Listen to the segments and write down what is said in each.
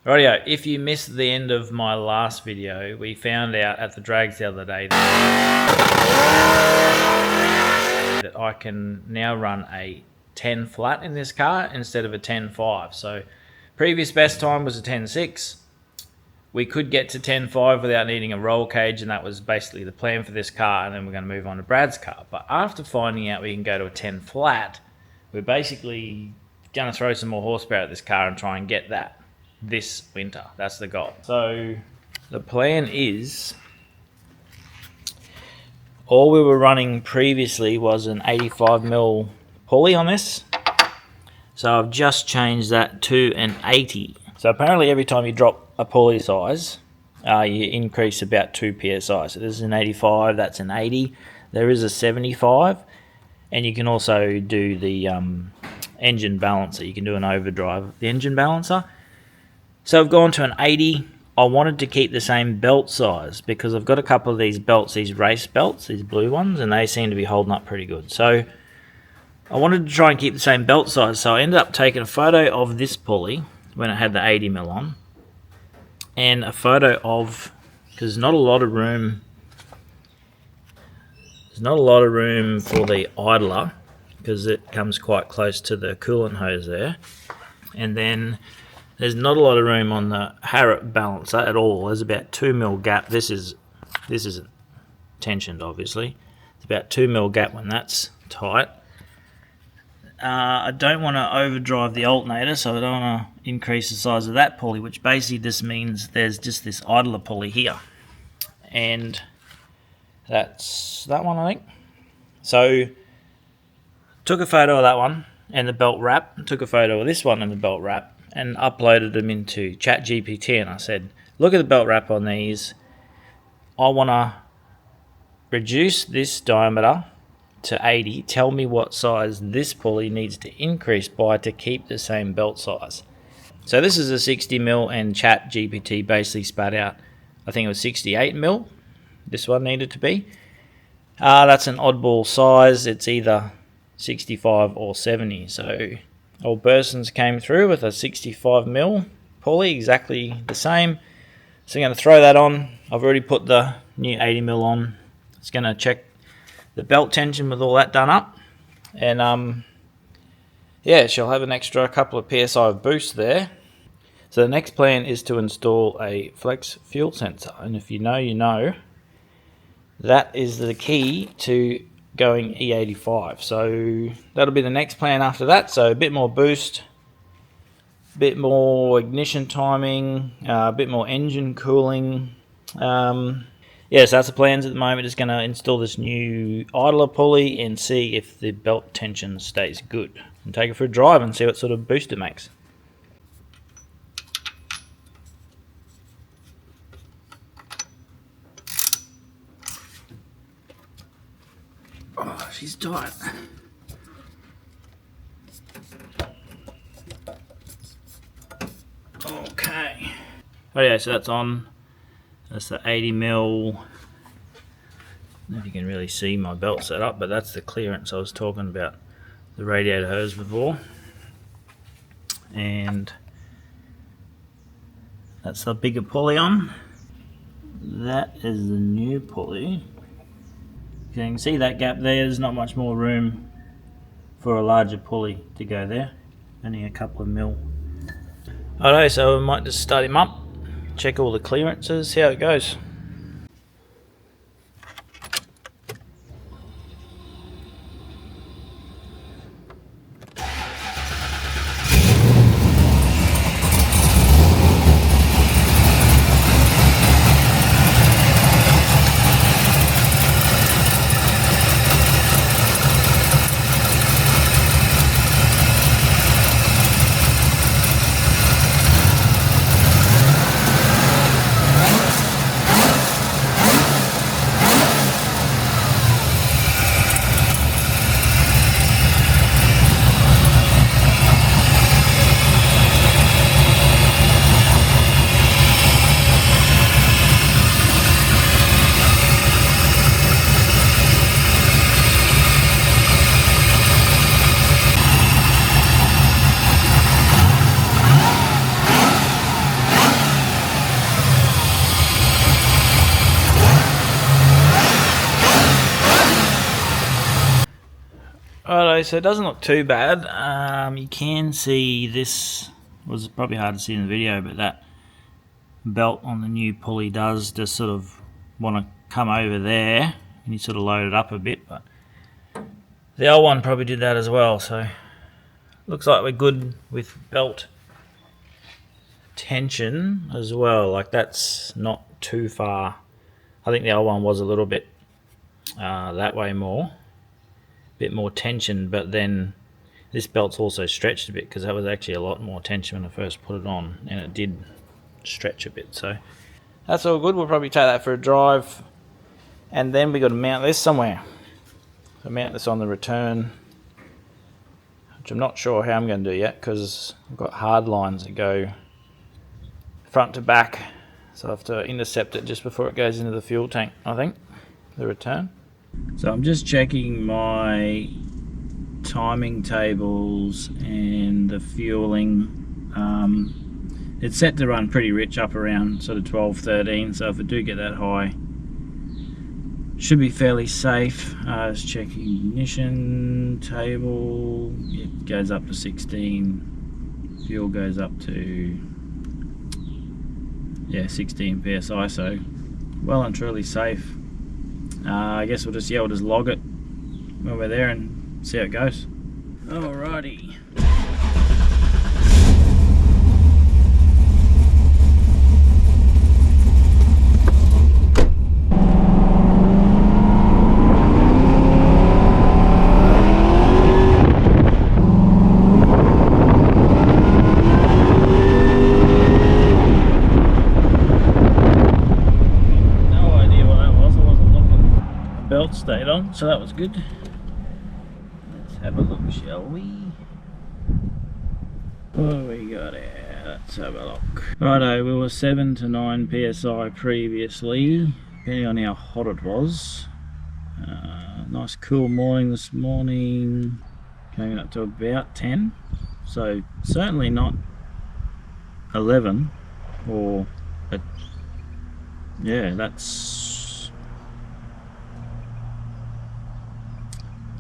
Rightio, if you missed the end of my last video, we found out at the drags the other day that I can now run a 10 flat in this car instead of a 10.5. So previous best time was a 10.6. We could get to 10.5 without needing a roll cage, and that was basically the plan for this car, and then we're going to move on to Brad's car. But after finding out we can go to a 10 flat, we're basically going to throw some more horsepower at this car and try and get that this winter. That's the goal. So the plan is, all we were running previously was an 85mm pulley on this. So I've just changed that to an 80. So apparently every time you drop a pulley size, you increase about 2 psi. So this is an 85, that's an 80. There is a 75, and you can also do the engine balancer. You can do an overdrive, the engine balancer. So I've gone to an 80. I wanted to keep the same belt size because I've got a couple of these belts, these race belts, these blue ones, and they seem to be holding up pretty good. So I wanted to try and keep the same belt size. So I ended up taking a photo of this pulley when it had the 80mm on, and a photo of, because there's not a lot of room for the idler because it comes quite close to the coolant hose there, and then there's not a lot of room on the Harrop balancer at all. There's about 2mm gap. This isn't tensioned, obviously. It's about 2mm gap when that's tight. I don't want to overdrive the alternator, so I don't want to increase the size of that pulley, which basically just means there's just this idler pulley here. And that's that one, I think. So took a photo of that one and the belt wrap, took a photo of this one and the belt wrap, and uploaded them into ChatGPT, and I said, look at the belt wrap on these. I want to reduce this diameter to 80. Tell me what size this pulley needs to increase by to keep the same belt size. So this is a 60mm, and ChatGPT basically spat out, I think it was 68mm this one needed to be. That's an oddball size. It's either 65 or 70. So old Bursons came through with a 65mm pulley, exactly the same. So I'm going to throw that on. I've already put the new 80mm on. It's going to check the belt tension with all that done up. And yeah, she'll have an extra couple of PSI of boost there. So the next plan is to install a flex fuel sensor. And if you know, you know. That is the key to going E85. So that'll be the next plan after that. So a bit more boost, a bit more ignition timing, a bit more engine cooling. Yeah, so that's the plans at the moment. Just going to install this new idler pulley and see if the belt tension stays good, and take it for a drive and see what sort of boost it makes. Oh, she's tight. Okay. Oh yeah, so that's on. That's the 80mm. I don't know if you can really see my belt set up, but that's the clearance I was talking about, the radiator hose before. And that's the bigger pulley on. That is the new pulley. You can see that gap there. There's not much more room for a larger pulley to go there. Only a couple of mil. Alright, so we might just start him up, check all the clearances, see how it goes. Righto, so it doesn't look too bad. You can see this, was probably hard to see in the video, but that belt on the new pulley does just sort of want to come over there, and you sort of load it up a bit, but the old one probably did that as well, so looks like we're good with belt tension as well. Like, that's not too far. I think the old one was a little bit that way more, bit more tension, but then this belt's also stretched a bit because that was actually a lot more tension when I first put it on, and it did stretch a bit. So that's all good. We'll probably take that for a drive, and then we got to mount this somewhere. So mount this on the return, which I'm not sure how I'm going to do yet because I've got hard lines that go front to back, so I have to intercept it just before it goes into the fuel tank, I think, the return. So I'm just checking my timing tables and the fueling. It's set to run pretty rich up around sort of 12-13, so if I do get that high, should be fairly safe. Just checking ignition table, it goes up to 16, fuel goes up to 16 psi, so well and truly safe. I guess we'll just log it when we're there and see how it goes. Alrighty. Belt stayed on, so that was good. Let's have a look, shall we? What we got here? Let's have a look. Righto, we were 7 to 9 psi previously, depending on how hot it was. Nice cool morning this morning, coming up to about 10, so certainly not 11 or that's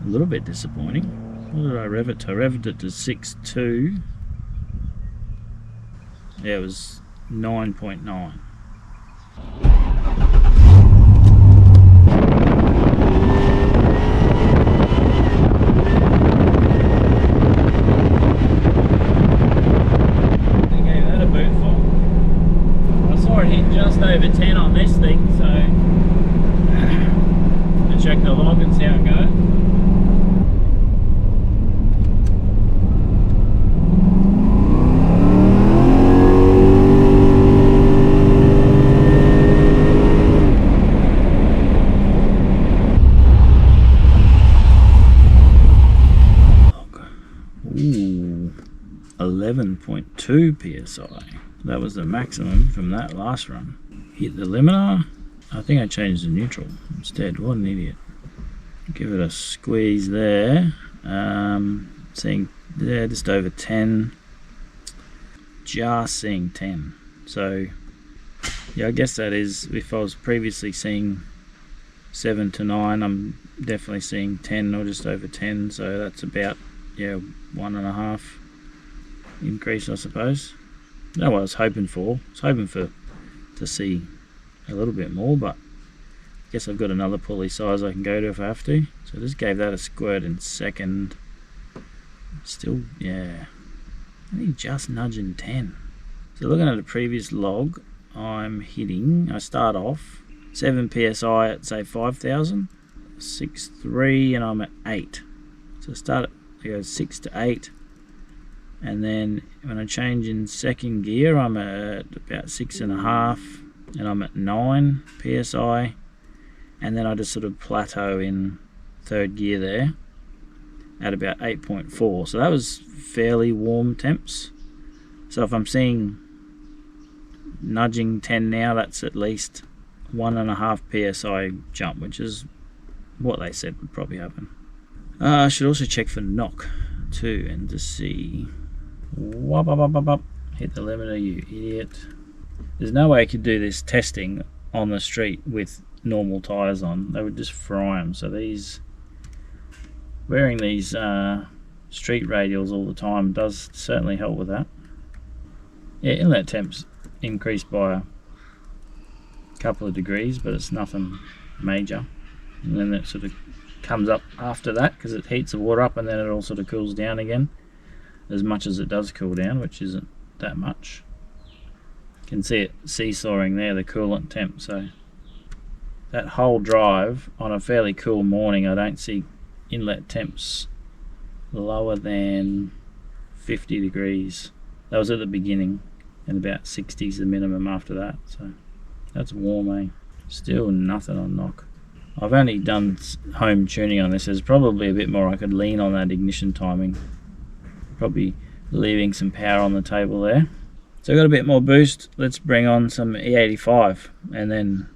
a little bit disappointing. What did I rev it to? I revved it to 6.2. Yeah, it was 9.9. I gave that a boot for. I saw it hit just over 10 on this thing, so I'll check the log and see how it goes. Ooh, 11.2 psi. That was the maximum from that last run. Hit the limiter. I think I changed the neutral instead. What an idiot. Give it a squeeze there. Seeing there just over 10. Just seeing 10. So yeah, I guess that is, if I was previously seeing 7 to 9, I'm definitely seeing 10 or just over 10. So that's about 1.5 increase, I suppose. That's what I was hoping for. I was hoping to see a little bit more, but I guess I've got another pulley size I can go to if I have to. So I just gave that a squirt in second. Still, I think just nudging 10. So looking at a previous log, I start off 7 psi at say 5,000, 6.3, and I'm at 8. So I go 6 to 8, and then when I change in second gear, I'm at about 6.5, and I'm at 9 psi, and then I just sort of plateau in third gear there at about 8.4. So that was fairly warm temps. So if I'm seeing nudging 10 now, that's at least 1.5 psi jump, which is what they said would probably happen. I should also check for knock too, and just see. Hit the limiter, you idiot. There's no way I could do this testing on the street with normal tyres on. They would just fry them. So these Wearing these street radials all the time does certainly help with that. Yeah, inlet temps increased by a couple of degrees, but it's nothing major. And then it sort of comes up after that because it heats the water up, and then it all sort of cools down again, as much as it does cool down, which isn't that much. You can see it seesawing there, the coolant temp. So that whole drive on a fairly cool morning, I don't see inlet temps lower than 50 degrees. That was at the beginning, and about 60 is the minimum after that. So that's warm, eh? Still nothing on knock. I've only done home tuning on this. There's probably a bit more I could lean on that ignition timing. Probably leaving some power on the table there. So I've got a bit more boost. Let's bring on some E85, and then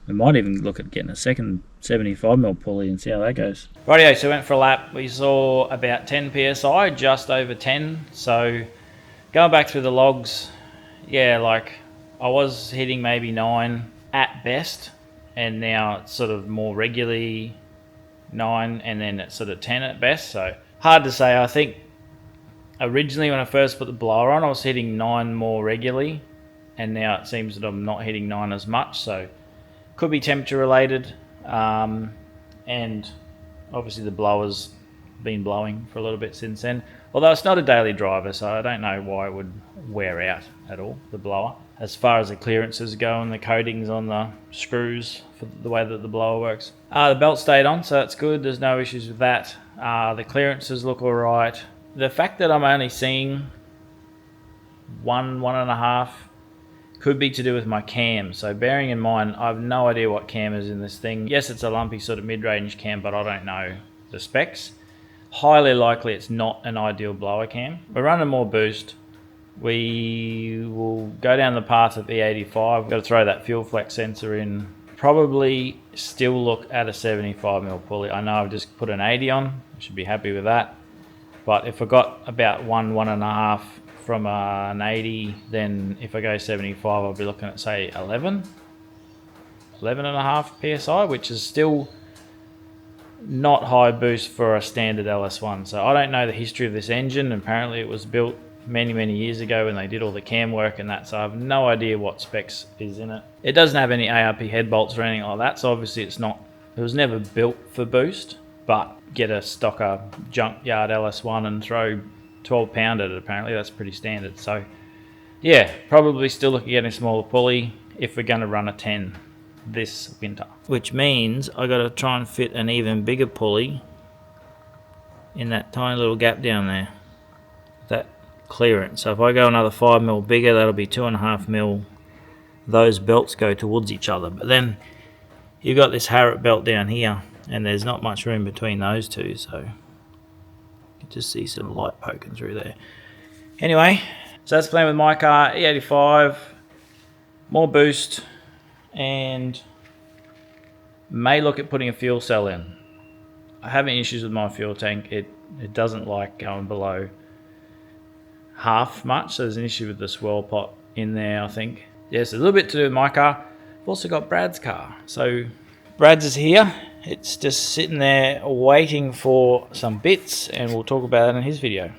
we might even look at getting a second 75mm pulley and see how that goes. Rightio, so we went for a lap. We saw about 10 psi, just over 10. So going back through the logs, yeah, like I was hitting maybe 9 at best, and now it's sort of more regularly 9, and then it's sort of 10 at best. So hard to say. I think originally when I first put the blower on, I was hitting 9 more regularly, and now it seems that I'm not hitting 9 as much. So could be temperature related, and obviously the blower's been blowing for a little bit since then. Although it's not a daily driver, so I don't know why it would wear out at all, the blower. As far as the clearances go and the coatings on the screws for the way that the blower works. The belt stayed on, so that's good. There's no issues with that. The clearances look all right. The fact that I'm only seeing 1.5 could be to do with my cam. So bearing in mind, I have no idea what cam is in this thing. Yes, it's a lumpy sort of mid-range cam, but I don't know the specs. Highly likely it's not an ideal blower cam. We're running more boost. We will go down the path of E85. Got to throw that fuel flex sensor in. Probably still look at a 75mm pulley. I know I've just put an 80 on. I should be happy with that. But if I got about 1.5 from an 80, then if I go 75, I'll be looking at say 11.5 psi, which is still not high boost for a standard LS1. So I don't know the history of this engine. Apparently it was built many years ago when they did all the cam work and that, so I have no idea what specs is in it. It doesn't have any ARP head bolts or anything like that, so obviously it was never built for boost. But get a stocker junkyard LS1 and throw 12 pound at it, apparently that's pretty standard. So yeah, probably still looking at a smaller pulley if we're going to run a 10 this winter, which means I got to try and fit an even bigger pulley in that tiny little gap down there, that clearance. So if I go another 5mm bigger, that'll be 2.5mm. Those belts go towards each other, but then you've got this Harrop belt down here, and there's not much room between those two, so you can just see some light poking through there. Anyway, so that's the plan with my car. E85, more boost, and may look at putting a fuel cell in. I have issues with my fuel tank. It doesn't like going below half much, so there's an issue with the swirl pot in there, I think. Yes, a little bit to do with my car. I've also got Brad's car. So Brad's is here. It's just sitting there waiting for some bits, and we'll talk about it in his video.